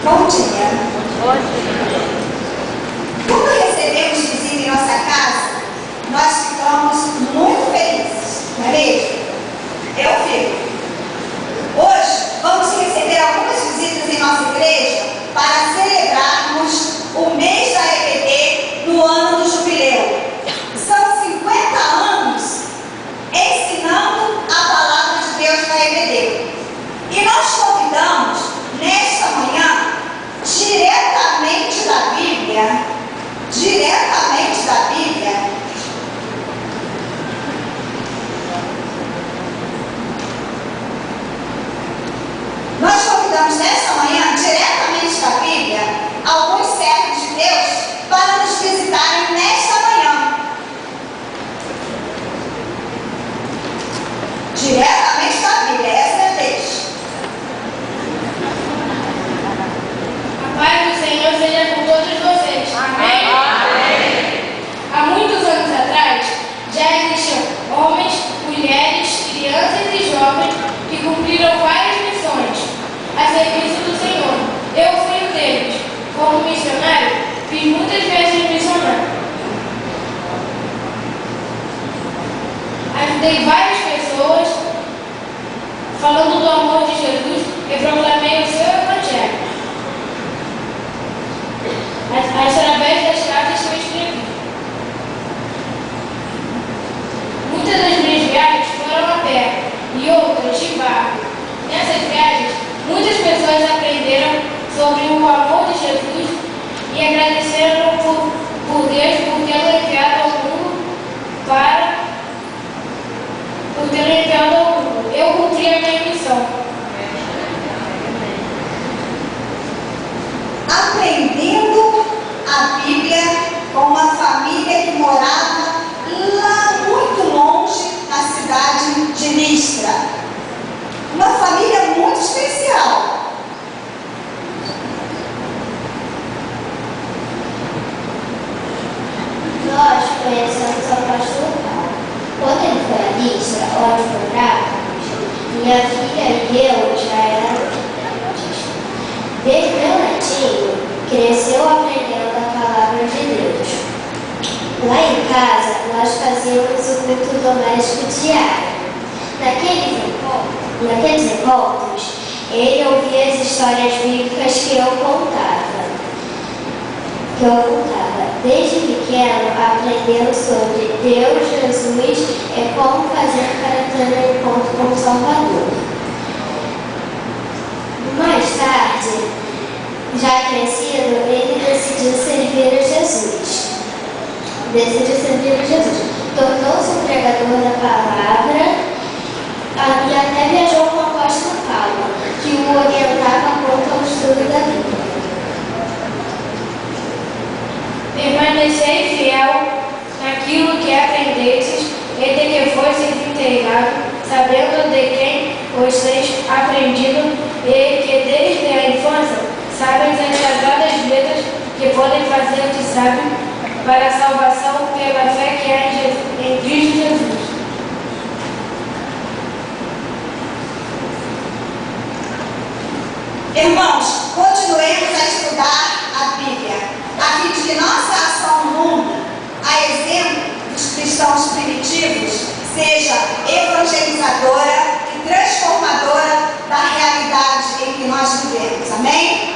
Bom dia. Quando recebemos visita em nossa casa, nós ficamos muito felizes, não é mesmo? Eu fico. Hoje, vamos receber algumas visitas em nossa igreja para celebrarmos o mês da EBD no ano do jubileu. São 50 anos ensinando a palavra de Deus na EBD. E nós convidamos, nesta manhã, diretamente da Bíblia, nós convidamos nesta manhã, diretamente da Bíblia, alguns servos de Deus para nos visitarem nesta manhã. Diretamente da Bíblia, essa é a vez. A paz do Senhor seja com todos vocês. Amém? Amém. Há muitos anos atrás, já existiam homens, mulheres, crianças e jovens que cumpriram várias missões a serviço do Senhor. Eu fui um deles. Como missionário, fiz muitas viagens missionárias. Ajudei várias pessoas falando do amor de Jesus e proclamei o seu evangelho através das cartas que eu escrevi. Muitas das minhas viagens foram a pé e outras de barco. Nessas viagens, muitas pessoas aprenderam sobre o amor de Jesus e agradeceram por Deus por tê-lo enviado ao mundo Eu cumpri a minha missão. Aprendendo a Bíblia com uma família que morava lá muito longe, na cidade de Listra. Uma família muito especial. Nós conhecemos o pastor Paulo. Quando ele foi a Listra, onde morávamos, minha filha e eu já éramos crentes. Desde meu netinho, cresceu aprendendo a palavra de Deus. Lá em casa, nós fazíamos o culto doméstico diário. Naqueles encontros, ele ouvia as histórias bíblicas que eu contava. Desde pequeno, aprendendo sobre Deus, Jesus e como fazer para ter um encontro com o Salvador. Mais tarde, já crescido, ele decidiu servir a Jesus. Tornou-se um pregador da palavra e até viajou com o apóstolo Paulo, que o orientava quanto ao estudo da Bíblia. Permanecei fiel naquilo que aprendestes e de que fostes inteirado, sabendo de quem os tens aprendido e que desde a infância sabem as sagradas letras que podem fazer-te sábio para a salvação pela fé que há em Cristo Jesus. Irmãos, continuemos a estudar a Bíblia, a fim de que nossa ação no mundo, a exemplo dos cristãos primitivos, seja evangelizadora e transformadora da realidade em que nós vivemos. Amém?